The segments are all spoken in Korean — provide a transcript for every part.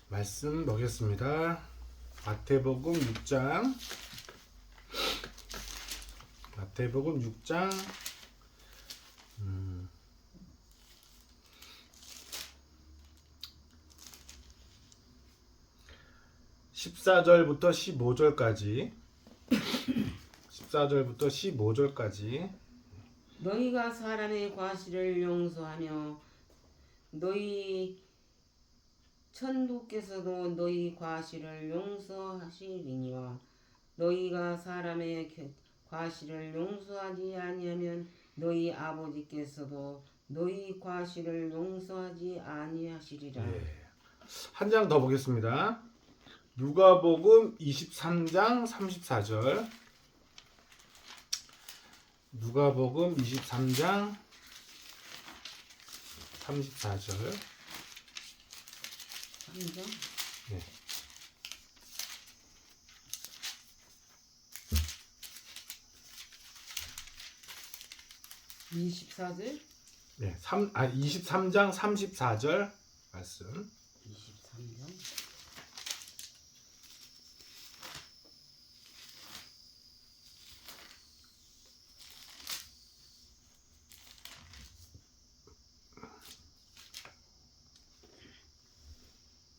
말씀 보겠습니다. 마태복음 6장 14절부터 15절까지 너희가 사람의 과실을 용서하며 너희 천부께서도 너희 과실을 용서하시리니와 너희가 사람의 과실을 용서하지 아니하면 너희 아버지께서도 너희 과실을 용서하지 아니하시리라. 한 장 더 보겠습니다. 누가복음 23장 34절. 누가복음 23장 34절. 3장? 네. (24절) 네, 23장 34절 말씀. 23장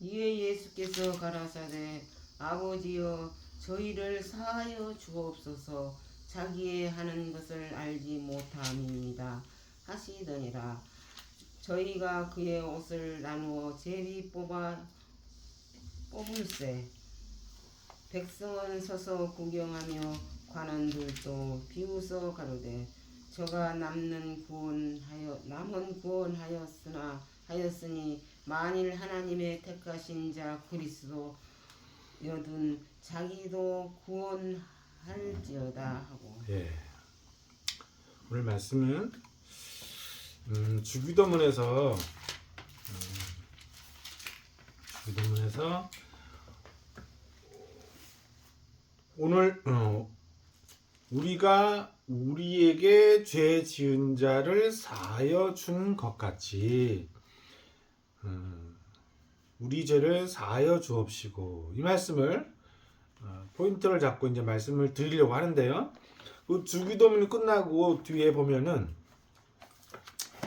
이에 예수께서 가라사대 아버지여 저희를 사하여 주옵소서 자기의 하는 것을 알지 못함이니이다 하시더니라. 저희가 그의 옷을 나누어 제비 뽑을세 백성은 서서 구경하며 관원들도 비웃어 가로되 저가 남은 구원하였으니 만일 하나님의 택하신 자 그리스도여든 자기도 구원할지어다 하고. 오늘 말씀은 주기도문에서 오늘 우리가 우리에게 죄 지은 자를 사하여 준 것 같이 우리 죄를 사하여 주옵시고, 이 말씀을 포인트를 잡고 이제 말씀을 드리려고 하는데요. 그 주기도문이 끝나고 뒤에 보면은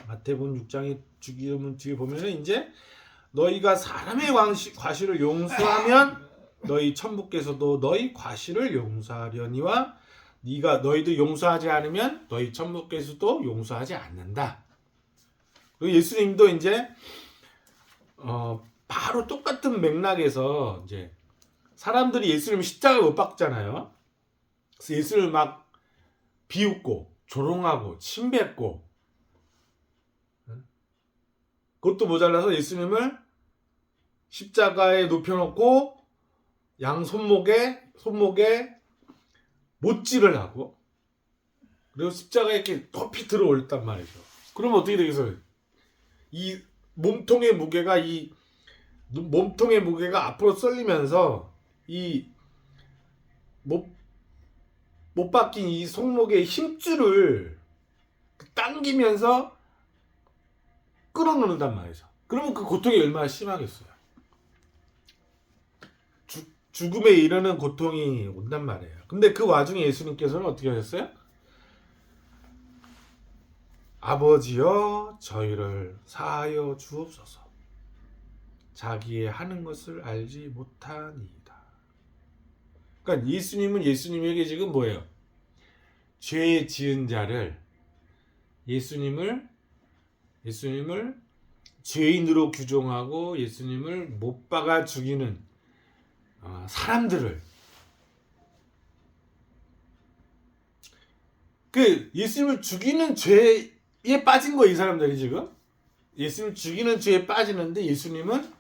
마태복음 6장의 주기도문 뒤에 보면은 이제 너희가 사람의 과실을 용서하면 너희 천부께서도 너희 과실을 용서하려니와 너희도 용서하지 않으면 너희 천부께서도 용서하지 않는다. 그리고 예수님도 이제 바로 똑같은 맥락에서 이제 사람들이 예수님 십자가에 못 박잖아요. 그래서 예수님을 막 비웃고 조롱하고 침뱉고, 그것도 모자라서 예수님을 십자가에 눕혀놓고 양 손목에 못질을 하고, 그리고 십자가에 이렇게 높이 들어 올렸단 말이죠. 그러면 어떻게 되겠어요? 이 몸통의 무게가 앞으로 쏠리면서 이 못 박힌 이 손목의 힘줄을 당기면서 끌어놓는단 말이죠. 그러면 그 고통이 얼마나 심하겠어요. 죽음에 이르는 고통이 온단 말이에요. 근데 그 와중에 예수님께서는 어떻게 하셨어요? 아버지여 저희를 사하여 주옵소서 자기의 하는 것을 알지 못하니이다. 그러니까 예수님은 예수님에게 지금 뭐예요? 죄 지은 자를, 예수님을 죄인으로 규정하고 예수님을 못 박아 죽이는 사람들을, 그 예수님을 죽이는 죄에 빠진 거예요. 이 사람들이 지금 예수님을 죽이는 죄에 빠지는데 예수님은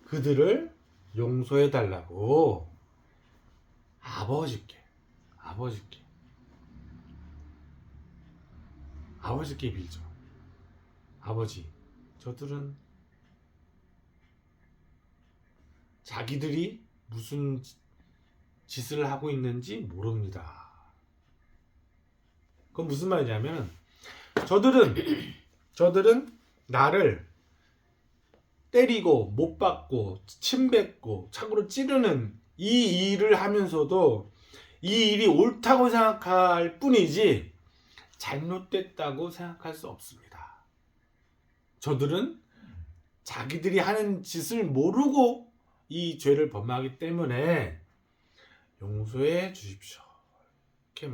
그들을 용서해 달라고 아버지께 빌죠. 아버지, 저들은 자기들이 무슨 짓을 하고 있는지 모릅니다. 그건 무슨 말이냐면 저들은 나를 때리고 못 받고 침뱉고 창으로 찌르는 이 일을 하면서도 이 일이 옳다고 생각할 뿐이지 잘못됐다고 생각할 수 없습니다. 저들은 자기들이 하는 짓을 모르고 이 죄를 범하기 때문에 용서해 주십시오. 이렇게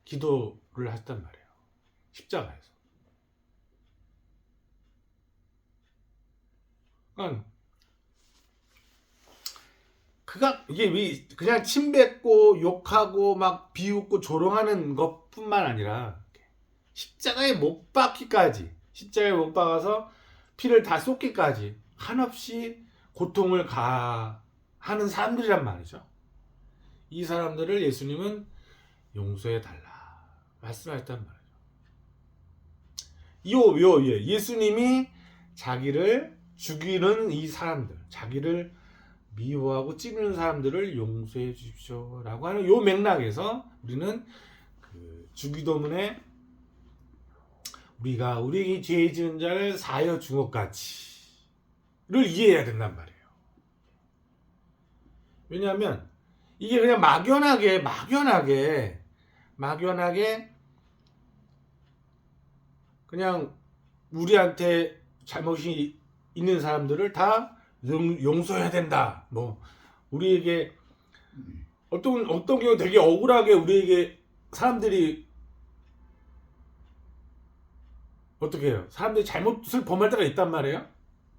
기도를 했단 말이에요. 십자가에서. 그러니까 이게 그냥 침뱉고 욕하고 막 비웃고 조롱하는 것뿐만 아니라 십자가에 못 박기까지, 십자가에 못 박아서 피를 다 쏟기까지 한없이 고통을 가하는 사람들이란 말이죠. 이 사람들을 예수님은 용서해 달라 말씀하셨단 말이죠. 예수님이 자기를 죽이는 이 사람들, 자기를 미워하고 찌르는 사람들을 용서해 주십시오 라고 하는 요 맥락에서 우리는 그 주기도문에 우리가 우리 죄 지은 자를 사하여 준 것 같이를 이해해야 된단 말이에요. 왜냐하면 이게 그냥 막연하게 그냥 우리한테 잘못이 있는 사람들을 다 용서해야 된다. 뭐 우리에게 어떤 경우 되게 억울하게 우리에게 사람들이 어떻게 해요? 사람들이 잘못을 범할 때가 있단 말이에요.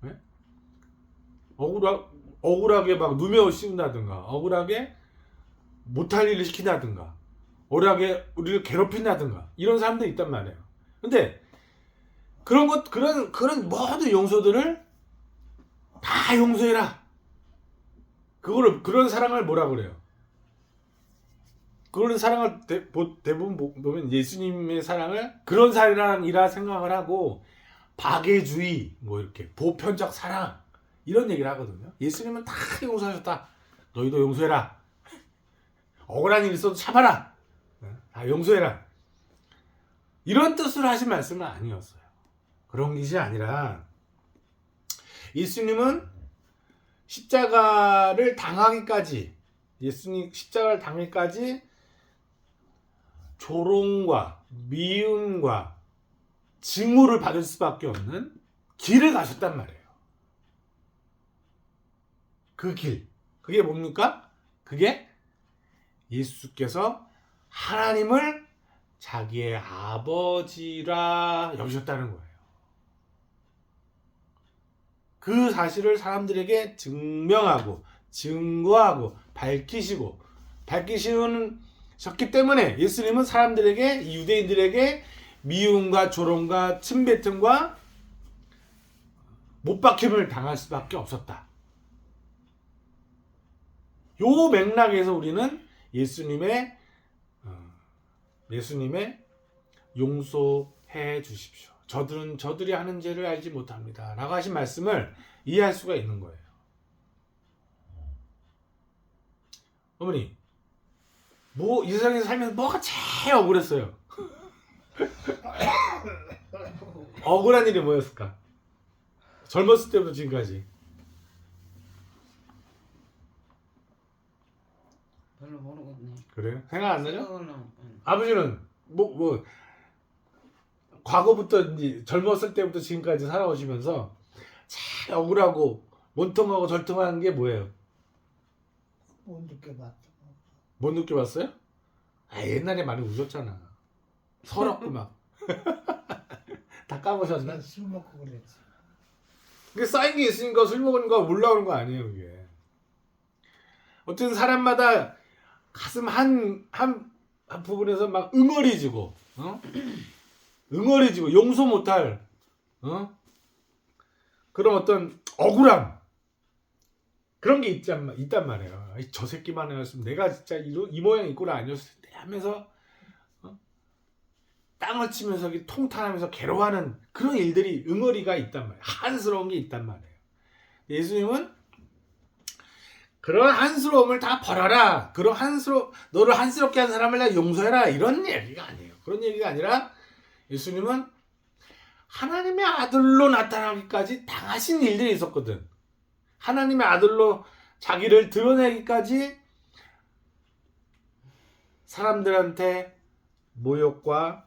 네? 억울하게 막 누명 씌운다든가, 억울하게 못할 일을 시킨다든가, 억울하게 우리를 괴롭힌다든가 이런 사람들이 있단 말이에요. 근데 그런 모든 용서들을 다 용서해라. 그런 사랑을 뭐라 그래요? 그런 사랑을 대부분 보면 예수님의 사랑을 그런 사랑이라 생각을 하고 박애주의, 뭐 이렇게 보편적 사랑 이런 얘기를 하거든요. 예수님은 다 용서하셨다. 너희도 용서해라. 억울한 일 있어도 참아라. 다 용서해라. 이런 뜻으로 하신 말씀은 아니었어요. 그런 것이 아니라 예수님은 십자가를 당하기까지 조롱과 미움과 증오를 받을 수밖에 없는 길을 가셨단 말이에요. 그 길, 그게 뭡니까? 그게 예수께서 하나님을 자기의 아버지라 여기셨다는 거예요. 그 사실을 사람들에게 증명하고 증거하고 밝히셨기 때문에 예수님은 사람들에게, 유대인들에게 미움과 조롱과 침뱉음과 못박힘을 당할 수밖에 없었다. 요 맥락에서 우리는 예수님의 용서해 주십시오. 저들이 하는 죄를 알지 못합니다. 라고 하신 말씀을 이해할 수가 있는 거예요. 어머니, 이 세상에서 살면서 뭐가 제일 억울했어요? 억울한 일이 뭐였을까? 젊었을 때부터 지금까지. 별로 모르겠네. 그래요? 생각 안 나죠? 생각은 안. 아버지는 과거부터 이제 젊었을 때부터 지금까지 살아오시면서 제일 억울하고 원통하고 절통한 게 뭐예요? 못 느껴봤어. 못 느껴봤어요? 옛날에 많이 우셨잖아. 서럽고 막. 다 까보셨나? 술 먹고 그랬지. 그게 쌓인 게 있으니까 술 먹은 거 올라오는 거 아니에요, 그게. 어쨌든 사람마다 가슴 한 부분에서 막 응어리지고, 용서 못할, 그런 어떤 억울함. 그런 게 있단 말이에요. 저 새끼만 해였으면 내가 진짜 이 모양 있구나 아니었을 텐데 하면서 땅을 치면서 통탄하면서 괴로워하는 그런 일들이 응어리가 있단 말이에요. 한스러운 게 있단 말이에요. 예수님은 그런 한스러움을 다 버려라. 너를 한스럽게 한 사람을 다 용서해라. 이런 얘기가 아니에요. 그런 얘기가 아니라 예수님은 하나님의 아들로 나타나기까지 당하신 일들이 있었거든. 하나님의 아들로 자기를 드러내기까지 사람들한테 모욕과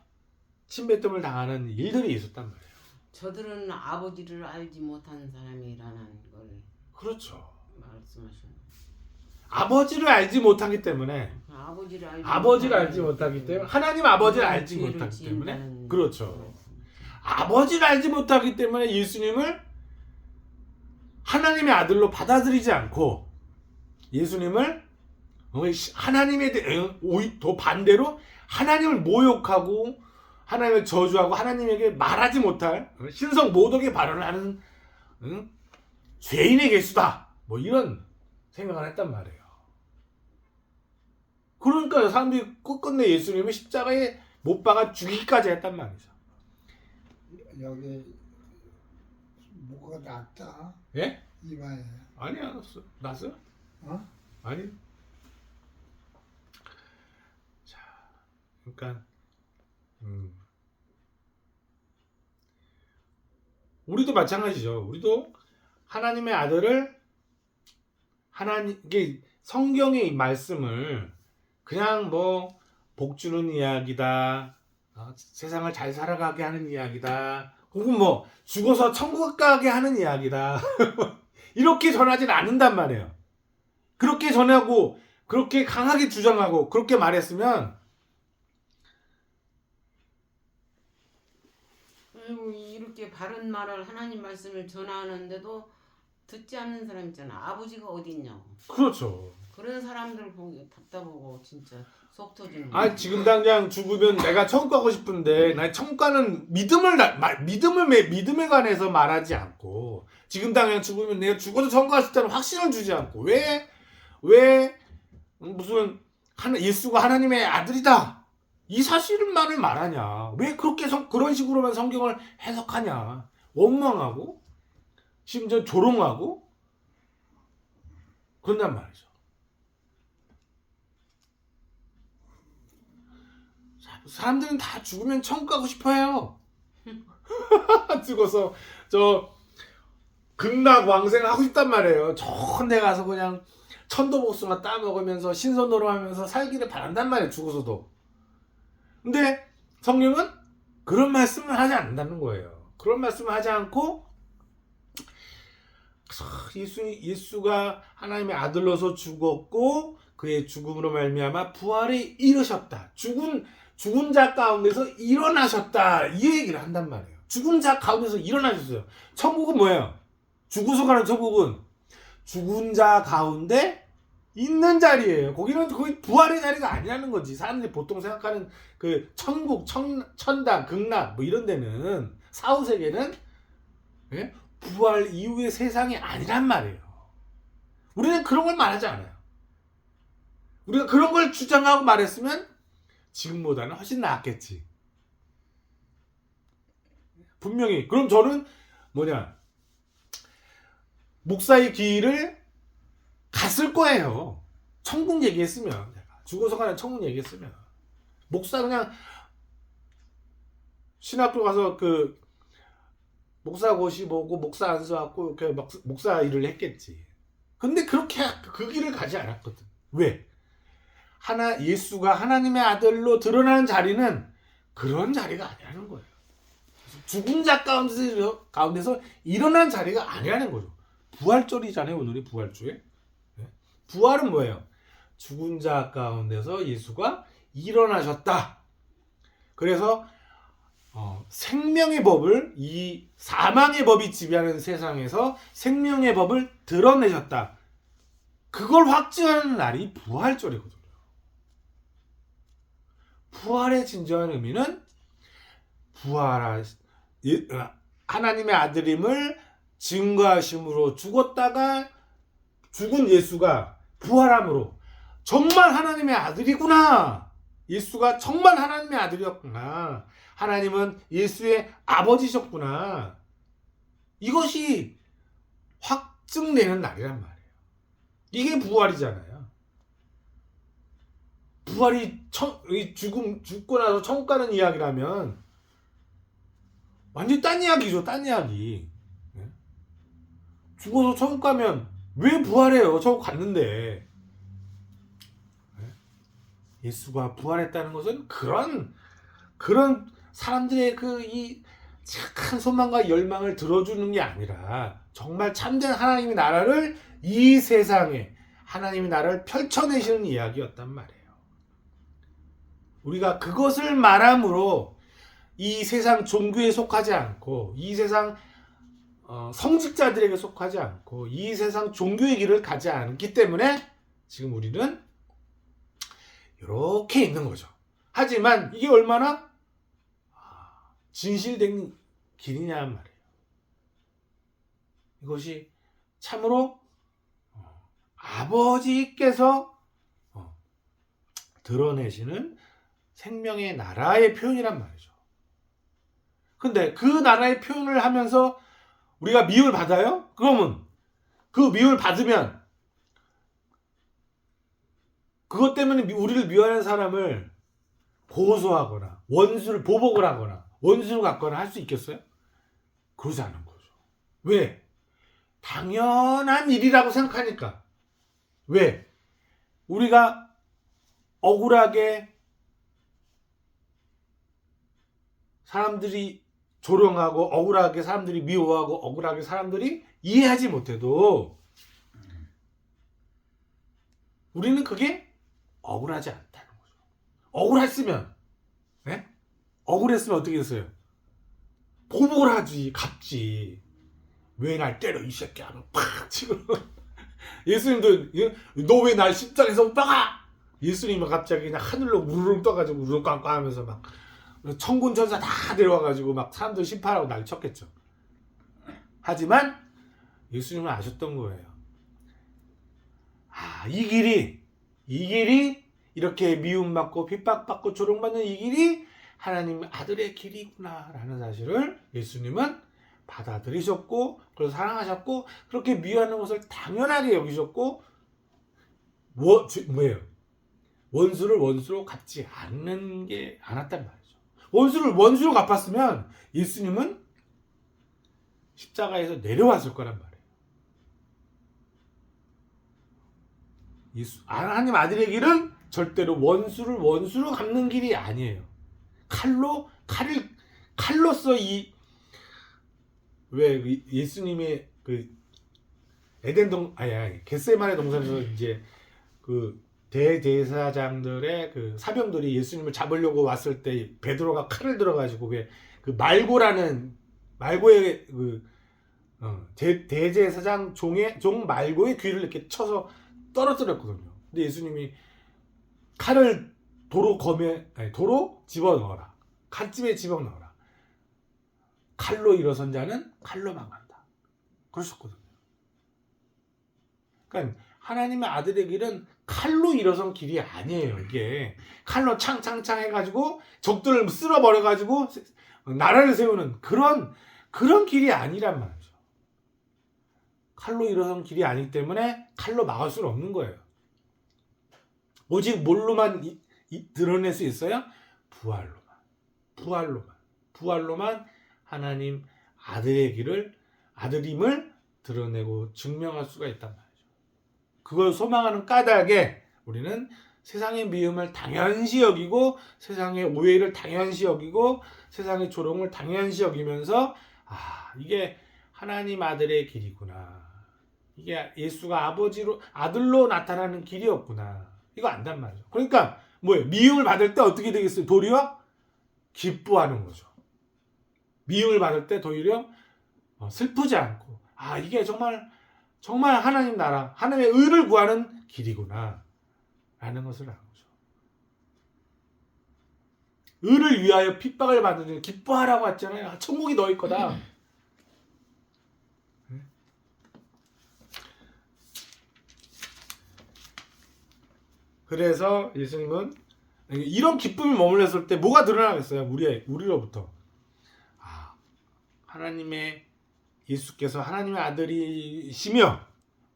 침뱉음을 당하는 일들이 있었단 말이에요. 저들은 아버지를 알지 못한 사람이라는 걸 그렇죠. 말씀하시는 아버지를 알지 못하기 때문에 아버지를 알지 못하기 때문에 하나님 아버지를 알지 못하기 때문에 그렇죠. 아버지를 알지 못하기 때문에 예수님을 하나님의 아들로 받아들이지 않고 예수님을 하나님에 대해 더 반대로 하나님을 모욕하고 하나님을 저주하고 하나님에게 말하지 못할 신성 모독의 발언을 하는 죄인의 개수다. 뭐 이런 생각을 했단 말이에요. 그러니까 사람들이 끝끝내 예수님을 십자가에 못 박아 죽이기까지 했단 말이죠. 여기 뭐가 났다. 예? 이마에. 아니야, 났어요? 어? 아니. 자, 그러니까 우리도 마찬가지죠. 우리도 하나님의 아들을 이게 성경의 말씀을 그냥 뭐 복 주는 이야기다, 세상을 잘 살아가게 하는 이야기다, 혹은 뭐 죽어서 천국 가게 하는 이야기다 이렇게 전하진 않는단 말이에요. 그렇게 전하고 그렇게 강하게 주장하고 그렇게 말했으면 이렇게 바른 말을 하나님 말씀을 전하는데도 듣지 않는 사람 있잖아. 아버지가 어디 있냐고. 그렇죠. 그런 사람들 보기 답답하고 진짜 속 터지는 아, 지금 당장 죽으면 내가 천국 가고 싶은데 나 천국 가는 믿음에 관해서 말하지 않고 지금 당장 죽으면 내가 죽어도 천국 갈 수 있다는 확신을 주지 않고 왜 무슨 예수가 하나님의 아들이다 이 사실만을 말하냐. 왜 그렇게 그런 식으로만 성경을 해석하냐. 원망하고 심지어 조롱하고 그런단 말이죠. 사람들은 다 죽으면 천국 가고 싶어해요. 죽어서 저 극락 왕생 하고 싶단 말이에요. 좋은 데 가서 그냥 천도복숭아 따먹으면서 신선노름하면서 살기를 바란단 말이에요. 죽어서도. 근데 성경은 그런 말씀을 하지 않는다는 거예요. 그런 말씀을 하지 않고 예수가 하나님의 아들로서 죽었고 그의 죽음으로 말미암아 부활이 이르셨다. 죽은 자 가운데서 일어나셨다. 이 얘기를 한단 말이에요. 죽은 자 가운데서 일어나셨어요. 천국은 뭐예요? 죽어서 가는 천국은 죽은 자 가운데 있는 자리예요. 거기는 거의 부활의 자리가 아니라는 거지. 사람들이 보통 생각하는 그 천국, 천당, 극락 뭐 이런 데는 사후세계는 예? 부활 이후의 세상이 아니란 말이에요. 우리는 그런 걸 말하지 않아요. 우리가 그런 걸 주장하고 말했으면 지금보다는 훨씬 낫겠지. 분명히. 그럼 저는 목사의 길을 갔을 거예요. 천국 얘기했으면. 죽어서 가는 천국 얘기했으면. 목사 그냥 신학교 가서 그 목사 고시 보고 목사 안수 받고 이렇게 목사 일을 했겠지. 근데 그렇게 그 길을 가지 않았거든. 왜? 예수가 하나님의 아들로 드러나는 자리는 그런 자리가 아니라는 거예요. 죽은 자 가운데서 일어난 자리가 아니라는 거죠. 부활절이잖아요. 오늘이 부활주에. 부활은 뭐예요? 죽은 자 가운데서 예수가 일어나셨다. 그래서 생명의 법을 이 사망의 법이 지배하는 세상에서 생명의 법을 드러내셨다. 그걸 확증하는 날이 부활절이거든요. 부활의 진정한 의미는 하나님의 아들임을 증거하심으로 죽었다가 죽은 예수가 부활함으로 정말 하나님의 아들이구나. 예수가 정말 하나님의 아들이었구나. 하나님은 예수의 아버지셨구나. 이것이 확증되는 날이란 말이에요. 이게 부활이잖아요. 부활이 죽고 나서 천국 가는 이야기라면 완전 딴 이야기죠. 딴 이야기. 네? 죽어서 천국 가면 왜 부활해요? 천국 갔는데. 네? 예수가 부활했다는 것은 그런 사람들의 이 착한 소망과 열망을 들어주는 게 아니라 정말 참된 하나님의 나라를 이 세상에 하나님의 나라를 펼쳐내시는 이야기였단 말이에요. 우리가 그것을 말함으로 이 세상 종교에 속하지 않고 이 세상 성직자들에게 속하지 않고 이 세상 종교의 길을 가지 않기 때문에 지금 우리는 이렇게 있는 거죠. 하지만 이게 얼마나 진실된 길이냐 말이에요. 이것이 참으로 아버지께서 드러내시는 생명의 나라의 표현이란 말이죠. 근데 그 나라의 표현을 하면서 우리가 미움을 받아요? 그러면 그 미움을 받으면 그것 때문에 우리를 미워하는 사람을 고소하거나 원수를 보복을 하거나 원수를 갖거나 할 수 있겠어요? 그러지 않은 거죠. 왜? 당연한 일이라고 생각하니까. 왜? 우리가 억울하게 사람들이 조롱하고 억울하게 사람들이 미워하고 억울하게 사람들이 이해하지 못해도 우리는 그게 억울하지 않다는 거죠. 억울했으면 네? 억울했으면 어떻게 했어요? 보복을 하지, 갚지. 왜 날 때려 이 새끼야 하면 팍 치고 예수님도 너 왜 날 십자가에서 못 박아? 예수님은 갑자기 그냥 하늘로 우르릉 떠가지고 우르릉 꽝꽝 하면서 막 천군 천사 다 데려와가지고 막 사람들 심판하고 난리 쳤겠죠. 하지만 예수님은 아셨던 거예요. 이 길이 이렇게 미움받고 핍박받고 조롱받는 이 길이 하나님 아들의 길이구나 라는 사실을 예수님은 받아들이셨고 그래서 사랑하셨고 그렇게 미워하는 것을 당연하게 여기셨고 뭐예요? 원수를 원수로 갚지 않았단 말이죠. 원수를 원수로 갚았으면 예수님은 십자가에서 내려왔을 거란 말이에요. 하나님 아들의 길은 절대로 원수를 원수로 갚는 길이 아니에요. 칼로서 예수님의 겟세마네 동산에서 이제 대제사장들의 사병들이 예수님을 잡으려고 왔을 때 베드로가 칼을 들어가지고 말고의 대제사장 종 말고의 귀를 이렇게 쳐서 떨어뜨렸거든요. 근데 예수님이 칼을 도로 집어넣어라. 칼집에 집어넣어라. 칼로 일어선 자는 칼로 망한다. 그러셨거든요. 그러니까 하나님의 아들의 길은 칼로 일어선 길이 아니에요. 이게 칼로 창창창 해가지고 적들을 쓸어버려가지고 나라를 세우는 그런 길이 아니란 말이죠. 칼로 일어선 길이 아니기 때문에 칼로 막을 수는 없는 거예요. 오직 뭘로만 드러낼 수 있어요? 부활로만 하나님 아들의 길을 아들임을 드러내고 증명할 수가 있단 말이죠. 그걸 소망하는 까닭에 우리는 세상의 미움을 당연시 여기고 세상의 오해를 당연시 여기고 세상의 조롱을 당연시 여기면서 이게 하나님 아들의 길이구나. 이게 예수가 아들로 나타나는 길이었구나. 이거 안단 말이죠. 그러니까 뭐예요? 미움을 받을 때 어떻게 되겠어요? 도리어 기뻐하는 거죠. 미움을 받을 때 도리어 슬프지 않고 이게 정말 하나님 나라, 하나님의 의를 구하는 길이구나 라는 것을 아는 거죠. 의를 위하여 핍박을 받는 기뻐하라고 했잖아요. 천국이 너희 거다. 그래서 예수님은 이런 기쁨이 머물렀을 때 뭐가 드러나겠어요? 우리로부터 하나님의 예수께서 하나님의 아들이시며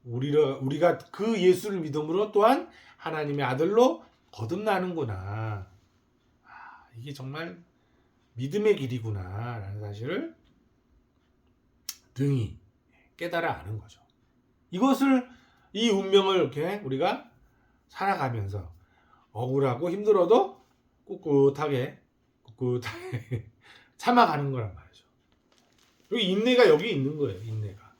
우리가 그 예수를 믿음으로 또한 하나님의 아들로 거듭나는구나. 이게 정말 믿음의 길이구나 라는 사실을 능히 깨달아 아는 거죠. 이것을 이 운명을 이렇게 우리가 살아가면서 억울하고 힘들어도 꿋꿋하게 참아가는 거란 말이죠. 여기 인내가 여기 있는 거예요. 인내가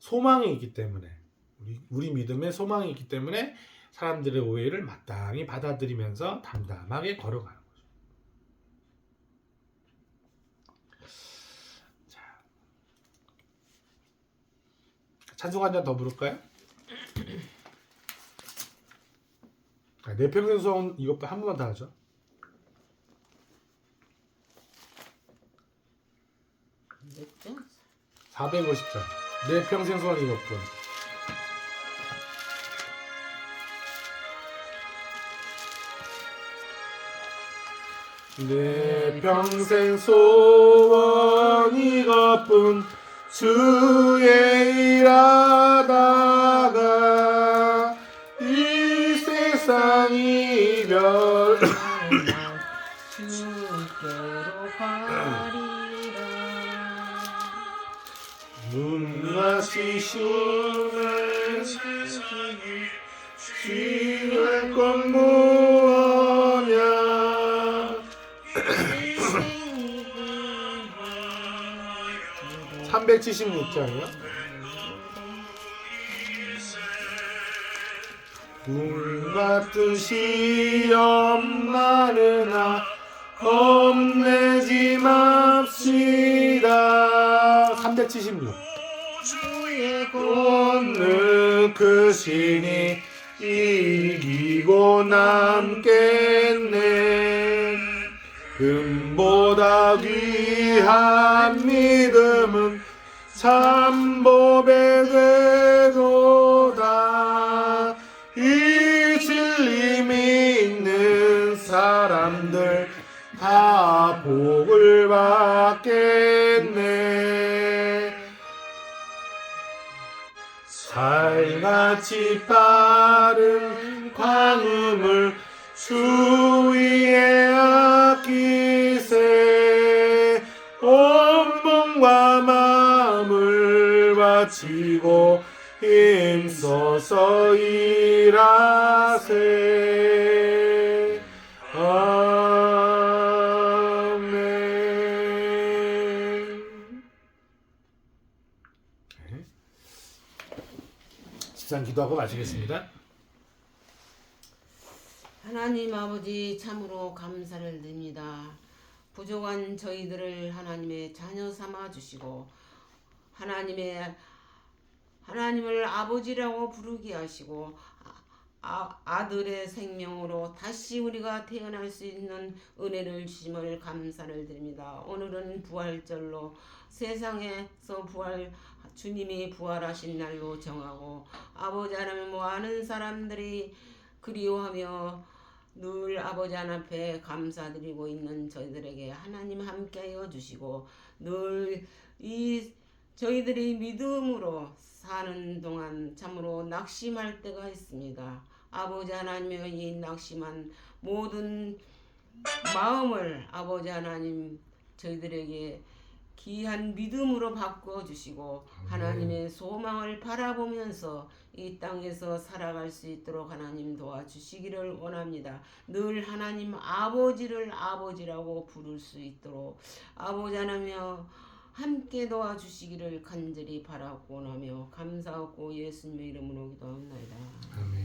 소망이 있기 때문에 우리 믿음에 소망이 있기 때문에 사람들의 오해를 마땅히 받아들이면서 담담하게 걸어가는 거죠. 자, 찬송 한 잔 더 부를까요? 내 평생 소원 이것 한 번만 더 하죠. 됐죠? 450장. 내 평생 소원 이것뿐. 내 평생 소원 이것뿐 주의 일하다가 이 세상 이별 주께로 가리라. 눈같이 쉬는 세상이 취할 건 무엇냐 376장이요? 물같은 시험 많으나 겁내지 맙시다 376 주의 오늘 그 신이 이기고 남겠네 금보다 귀한 믿음은 참법에 되도다 이 진리 믿는 사람들 다 복을 받겠네 살같이 빠른 광음을 주위에 아끼세 온 몸과 마음을 바치고 힘써서 일하세 아멘. 집상 기도하고 마치겠습니다. 하나님 아버지 참으로 감사를 드립니다. 부족한 저희들을 하나님의 자녀 삼아 주시고 하나님을 아버지라고 부르게 하시고 아들의 생명으로 다시 우리가 태어날 수 있는 은혜를 주심을 감사를 드립니다. 오늘은 부활절로 세상에서 주님이 부활하신 날로 정하고 아버지 하나님 많은 사람들이 그리워하며 늘 아버지 하나님 앞에 감사드리고 있는 저희들에게 하나님 함께하여 주시고 늘 이 저희들이 믿음으로 사는 동안 참으로 낙심할 때가 있습니다. 아버지 하나님의 이 낙심한 모든 마음을 아버지 하나님 저희들에게 귀한 믿음으로 바꿔주시고 하나님의 소망을 바라보면서 이 땅에서 살아갈 수 있도록 하나님 도와주시기를 원합니다. 늘 하나님 아버지를 아버지라고 부를 수 있도록 아버지 하나며 함께 도와주시기를 간절히 바라고 원하며 감사하고 예수님의 이름으로 기도합니다. 아멘.